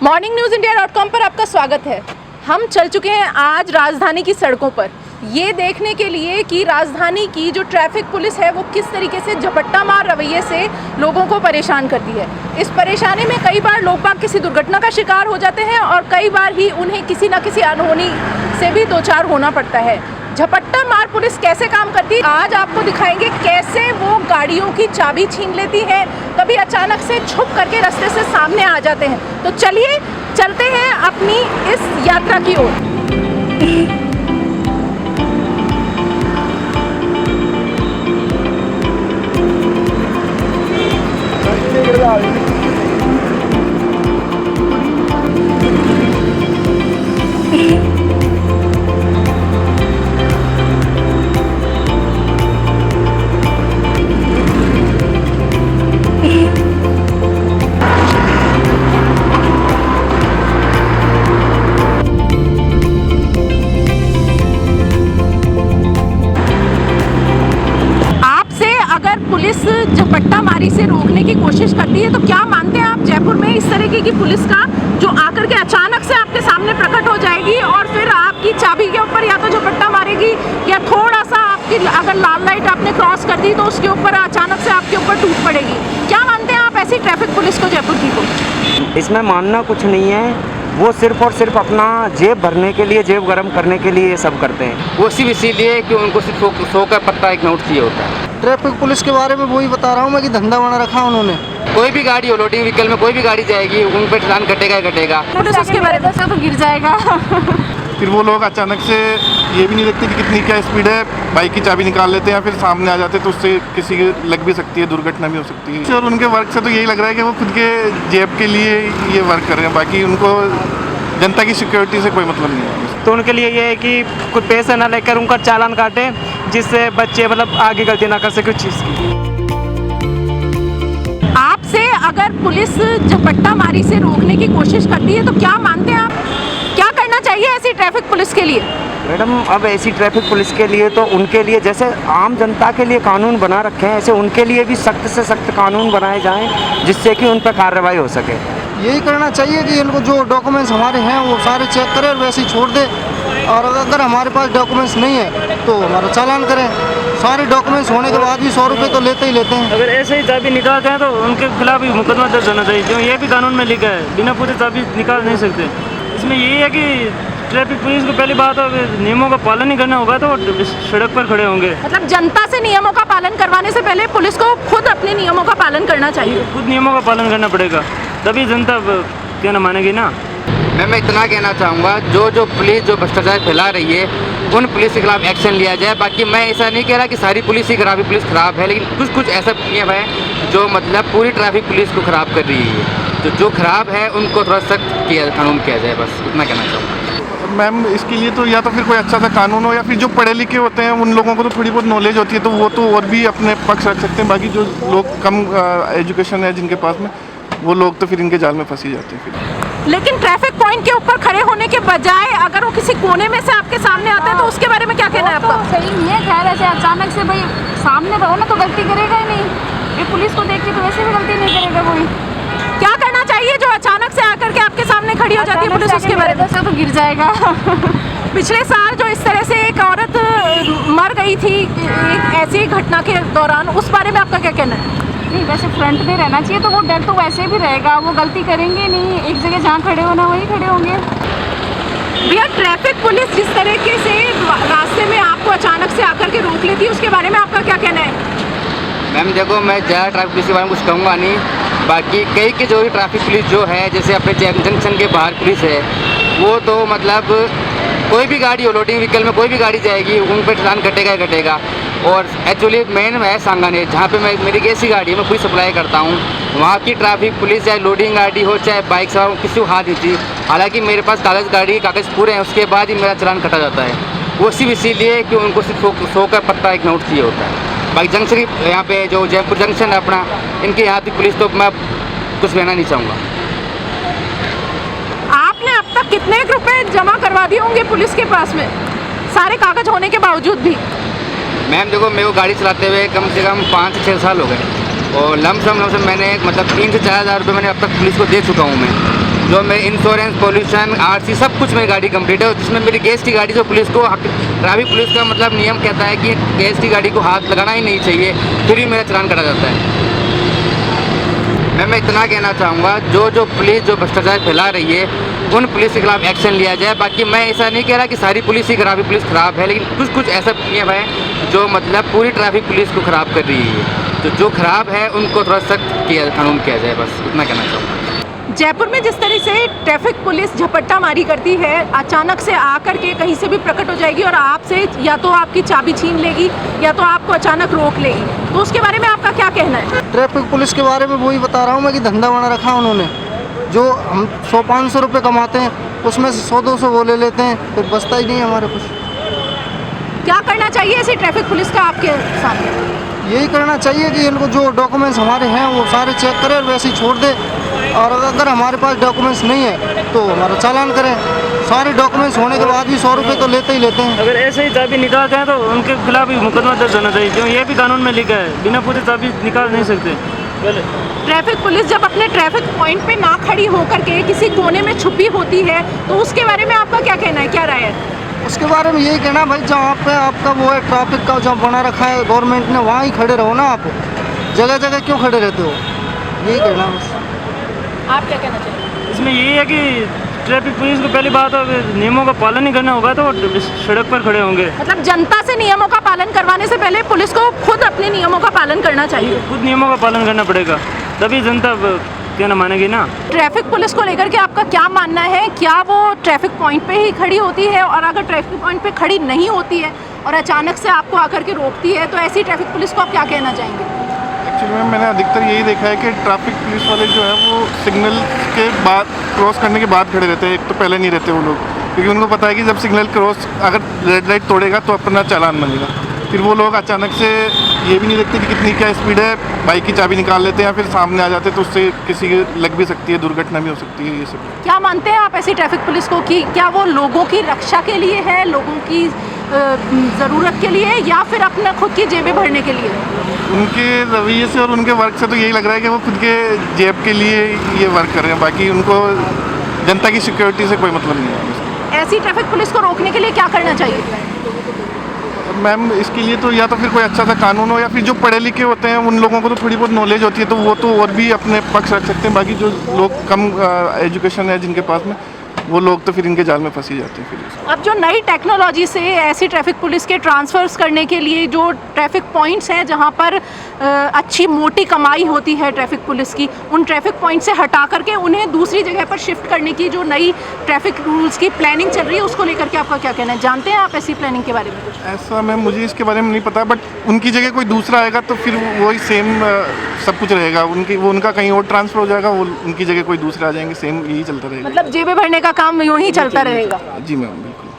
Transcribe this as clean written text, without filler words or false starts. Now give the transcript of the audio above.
morningnews.india.com पर आपका स्वागत है। हम चल चुके हैं आज राजधानी की सड़कों पर, ये देखने के लिए कि राजधानी की जो ट्रैफिक पुलिस है वो किस तरीके से झपट्टा मार रवैये से लोगों को परेशान करती है। इस परेशानी में कई बार लोग बाग किसी दुर्घटना का शिकार हो जाते हैं और कई बार ही उन्हें किसी न किसी अनहोनी से भी दो चार होना पड़ता है। झपट्टा मार पुलिस कैसे काम करती है आज आपको दिखाएंगे, कैसे वो गाड़ियों की चाबी छीन लेती है, कभी अचानक से छुप करके रास्ते से सामने आ जाते हैं। तो चलिए चलते हैं अपनी इस यात्रा की ओर। पुलिस झपट्टा मारी से रोकने की कोशिश करती है तो क्या मानते हैं आप, जयपुर में इस तरीके की पुलिस का जो आकर के अचानक से आपके सामने प्रकट हो जाएगी और फिर आपकी चाबी के ऊपर या तो झपट्टा मारेगी या थोड़ा सा आपकी अगर लाल लाइट आपने क्रॉस कर दी तो उसके ऊपर अचानक से आपके ऊपर टूट पड़ेगी। क्या मानते हैं आप ऐसी ट्रैफिक पुलिस को, जयपुर की को? इसमें मानना कुछ नहीं है, वो सिर्फ और सिर्फ अपना जेब भरने के लिए, जेब गर्म करने के लिए ये सब करते हैं। वो सिर्फ इसीलिए कि उनको सिर्फ सौ का पत्ता एक नोट चाहिए होता है। ट्रैफिक पुलिस के बारे में वही बता रहा हूँ मैं कि धंधा बना रखा उन्होंने। कोई भी गाड़ी हो, लोडिंग व्हीकल में कोई भी गाड़ी जाएगी, उन पर चालान कटेगा ही कटेगा। उसके बारे में तो गिर जाएगा। फिर वो लोग अचानक से ये भी नहीं देखते कि कितनी क्या स्पीड है, बाइक की चाबी निकाल लेते हैं या फिर सामने आ जाते हैं, तो उससे किसी की लग भी सकती है, दुर्घटना भी हो सकती है। और उनके वर्क से तो यही लग रहा है कि वो खुद के जेब के लिए ये वर्क कर रहे हैं, बाकी उनको जनता की सिक्योरिटी से कोई मतलब नहीं है। तो उनके लिए ये है कि कुछ पैसा ना लेकर उनका चालान काटे, जिससे बच्चे मतलब आगे गलती ना कर सके उस चीज़ की। आपसे अगर पुलिस झपट्टा मारी से रोकने की कोशिश करती है तो क्या मानते हैं आप, क्या करना चाहिए ऐसी ट्रैफिक पुलिस के लिए? मैडम, अब ऐसी ट्रैफिक पुलिस के लिए तो उनके लिए जैसे आम जनता के लिए कानून बना रखे हैं, ऐसे उनके लिए भी सख्त से सख्त कानून बनाए जाएं, जिससे कि उन पर कार्रवाई हो सके। यही करना चाहिए कि इनको जो डॉक्यूमेंट्स हमारे हैं वो सारे चेक करें और वैसे ही छोड़ दे, और अगर हमारे पास डॉक्यूमेंट्स नहीं है तो हमारा चालान करें। सारे डॉक्यूमेंट्स होने के बाद भी 100 रुपये तो लेते ही लेते हैं। अगर ऐसे ही चाबी निकालते हैं तो उनके खिलाफ भी मुकदमा दर्ज होना चाहिए, क्यों ये भी कानून में लिखा है, बिना पूछे चाबी निकाल नहीं सकते। इसमें यही है कि ट्रैफिक पुलिस को पहली बात नियमों का पालन नहीं करना होगा तो सड़क पर खड़े होंगे। मतलब जनता से नियमों का पालन करवाने से पहले पुलिस को खुद अपने नियमों का पालन करना चाहिए। खुद नियमों का पालन करना पड़ेगा, तभी जनता क्या ना मानेगी ना। मैं इतना कहना चाहूँगा, जो पुलिस जो भ्रष्टाचार फैला रही है उन पुलिस के खिलाफ एक्शन लिया जाए। बाकी मैं ऐसा नहीं कह रहा कि सारी पुलिस ही खराब है, पुलिस खराब है, लेकिन कुछ ऐसा नियम है जो मतलब पूरी ट्रैफिक पुलिस को खराब कर रही है। जो खराब है उनको थोड़ा सख्त कानून किया जाए, बस इतना कहना चाहूँगा। मैम, इसके लिए तो या तो फिर कोई अच्छा सा कानून हो, या फिर जो पढ़े लिखे होते हैं उन लोगों को तो थोड़ी बहुत नॉलेज होती है, तो वो तो और भी अपने पक्ष रख सकते हैं। बाकी जो लोग कम एजुकेशन है जिनके पास में, वो लोग तो फिर इनके जाल में फंसी जाते हैं फिर। लेकिन ट्रैफिक पॉइंट के ऊपर खड़े होने के बजाय अगर वो किसी कोने में से आपके सामने आते हैं तो उसके बारे में क्या कहना है आपका? तो सही नहीं है, खैर ऐसे अचानक से भाई सामने रहो ना तो गलती करेगा ही नहीं, ये पुलिस को देख के तो वैसे भी गलती नहीं करेगा कोई। क्या करना चाहिए जो अचानक से आकर के आपके सामने खड़ी हो जाती है पुलिस, उसके बारे में? तो गिर जाएगा। पिछले साल जो इस तरह से एक औरत मर गई थी एक ऐसी घटना के दौरान, उस बारे में आपका क्या कहना है? नहीं, वैसे फ्रंट में रहना चाहिए, तो वो डर तो वैसे भी रहेगा, वो गलती करेंगे नहीं, एक जगह जहाँ खड़े होना वहीं खड़े होंगे। भैया, ट्रैफिक पुलिस जिस तरीके से रास्ते में आपको अचानक से आकर के रोक लेती है उसके बारे में आपका क्या कहना है? मैम देखो, मैं ज़्यादा ट्रैफिक पुलिस के बारे में कुछ कहूँगा नहीं। बाकी कई की जो ट्रैफिक पुलिस जो है, जैसे अपने जंक्शन के बाहर पुलिस है, वो तो मतलब कोई भी गाड़ी हो, लोडिंग व्हीकल में कोई भी गाड़ी जाएगी, उन पर चालान कटेगा ही कटेगा। और एक्चुअली मेन है सांगानेर, जहाँ पे मेरी गैस की गाड़ी है, मैं पूरी सप्लाई करता हूँ, वहाँ की ट्रैफिक पुलिस चाहे लोडिंग गाड़ी हो चाहे बाइक सवार हो, किसी को हाथ नहीं थी। हालांकि मेरे पास कागज़ पूरे हैं, उसके बाद ही मेरा चालान कटा जाता है। वो सिर्फ इसीलिए कि उनको सिर्फ 100 का पत्ता एक नोट चाहिए होता है। बाकी जंक्शन यहाँ पे जो जयपुर जंक्शन है अपना, इनके यहाँ की पुलिस तो मैं कुछ लेना नहीं चाहूँगा। आपने अब तक कितने रुपए जमा करवा दिए होंगे पुलिस के पास में, सारे कागज होने के बावजूद भी? मैम देखो, मेरे को गाड़ी चलाते हुए कम से कम 5 से 6 साल हो गए। और लमसम मैंने मतलब 3 से 4 हज़ार रुपये मैंने अब तक पुलिस को दे चुका हूँ मैं। जो मेरे इंश्योरेंस, पोल्यूशन, आरसी सब कुछ मेरी गाड़ी कंप्लीट है। और जिसमें मेरी गैस की गाड़ी जो पुलिस को, ट्रैफिक पुलिस का मतलब नियम कहता है कि गैस की गाड़ी को हाथ लगाना ही नहीं चाहिए, फिर भी मेरा चालान कटा जाता है। मैं इतना कहना चाहूँगा, जो पुलिस जो भ्रष्टाचार फैला रही है उन पुलिस के खिलाफ एक्शन लिया जाए। बाकी मैं ऐसा नहीं कह रहा कि सारी पुलिस ही खराब है, पुलिस ख़राब है, लेकिन कुछ ऐसा नियम है जो मतलब पूरी ट्रैफिक पुलिस को ख़राब कर रही है। तो जो ख़राब है उनको थोड़ा सख्त किया कानून किया जाए, बस इतना कहना चाहूँगा। जयपुर में जिस तरह से ट्रैफिक पुलिस झपट्टा मारी करती है, अचानक से आकर के कहीं से भी प्रकट हो जाएगी और आपसे या तो आपकी चाबी छीन लेगी या तो आपको अचानक रोक लेगी, तो उसके बारे में आपका क्या कहना है? ट्रैफिक पुलिस के बारे में वही बता रहा हूँ मैं कि धंधा बना रखा है उन्होंने। जो हम 100-500 रुपये कमाते हैं उसमें से 100-200 वो ले लेते हैं, फिर बचता ही नहीं है हमारे कुछ। क्या करना चाहिए ऐसी ट्रैफिक पुलिस का आपके सामने? यही करना चाहिए कि इनको जो डॉक्यूमेंट्स हमारे हैं वो सारे चेक करें और वैसे ही छोड़ दे। और अगर हमारे पास डॉक्यूमेंट्स नहीं है तो हमारा चालान करें। सारे डॉक्यूमेंट्स होने के बाद भी 100 रुपये तो लेते ही लेते हैं। अगर ऐसे ही चाबी निकालते हैं तो उनके खिलाफ भी मुकदमा दर्ज होना चाहिए, क्यों ये भी कानून में लिखा है, बिना पूछे चाबी निकाल नहीं सकते। ट्रैफिक पुलिस जब अपने ट्रैफिक पॉइंट पे ना खड़ी होकर के किसी कोने में छुपी होती है, तो उसके बारे में आपका क्या कहना है, क्या राय है? उसके बारे में यही कहना भाई, जहाँ पे आपका वो है ट्रैफिक का जहाँ बना रखा है गवर्नमेंट ने, वहाँ ही खड़े रहो ना। आप जगह जगह क्यों खड़े रहते हो, यही कहना बस। आप क्या कहना चाहिए? इसमें यही है कि ट्रैफिक पुलिस को पहली बात है नियमों का पालन नहीं करना होगा तो वो सड़क पर खड़े होंगे। मतलब जनता से नियमों का पालन करवाने से पहले पुलिस को खुद अपने नियमों का पालन करना चाहिए। खुद नियमों का पालन करना पड़ेगा, तभी जनता क्या ना मानेगी ना। ट्रैफिक पुलिस को लेकर के आपका क्या मानना है? क्या वो ट्रैफिक पॉइंट पे ही खड़ी होती है, और अगर ट्रैफिक पॉइंट पे खड़ी नहीं होती है और अचानक से आपको आकर के रोकती है, तो ऐसी ट्रैफिक पुलिस को आप क्या कहना चाहेंगे? एक्चुअली मैम मैंने अधिकतर यही देखा है कि ट्रैफिक पुलिस वाले जो है वो सिग्नल के बाद, क्रॉस करने के बाद खड़े रहते हैं। एक तो पहले नहीं रहते वो लोग, क्योंकि उनको पता है कि जब सिग्नल क्रॉस अगर रेड लाइट तोड़ेगा तो अपना चालान बनेगा। फिर वो लोग अचानक से ये भी नहीं देखते कि कितनी क्या स्पीड है, बाइक की चाबी निकाल लेते हैं या फिर सामने आ जाते हैं, तो उससे किसी की लग भी सकती है, दुर्घटना भी हो सकती है। ये सब क्या मानते हैं आप ऐसी ट्रैफिक पुलिस को कि क्या वो लोगों की रक्षा के लिए है, लोगों की ज़रूरत के लिए, या फिर अपना खुद की जेबें भरने के लिए? उनके रवैये से और उनके वर्क से तो यही लग रहा है कि वो खुद के जेब के लिए ये वर्क कर रहे हैं, बाकी उनको जनता की सिक्योरिटी से कोई मतलब नहीं है। ऐसी ट्रैफिक पुलिस को रोकने के लिए क्या करना चाहिए? मैम इसके लिए तो या तो फिर कोई अच्छा सा कानून हो, या फिर जो पढ़े लिखे होते हैं उन लोगों को तो थोड़ी बहुत नॉलेज होती है तो वो तो और भी अपने पक्ष रख सकते हैं। बाकी जो लोग कम एजुकेशन है जिनके पास में, वो लोग तो फिर इनके जाल में फंसी जाते हैं। फिर अब जो नई टेक्नोलॉजी से ऐसी ट्रैफिक पुलिस के ट्रांसफर्स करने के लिए जो ट्रैफिक पॉइंट्स हैं जहां पर अच्छी मोटी कमाई होती है ट्रैफिक पुलिस की, उन ट्रैफिक पॉइंट से हटा करके उन्हें दूसरी जगह पर शिफ्ट करने की जो नई ट्रैफिक रूल्स की प्लानिंग चल रही है, उसको लेकर के आपका क्या कहना है? जानते हैं आप ऐसी प्लानिंग के बारे में कुछ? ऐसा मैम मुझे इसके बारे में नहीं पता, बट उनकी जगह कोई दूसरा आएगा तो फिर वही सेम सब कुछ रहेगा। उनका कहीं और ट्रांसफर हो जाएगा, वो उनकी जगह कोई दूसरा आ जाएंगे, सेम यही चलता रहेगा। मतलब जेबें भरने का काम यूं ही चलता रहेगा? जी मैम बिल्कुल।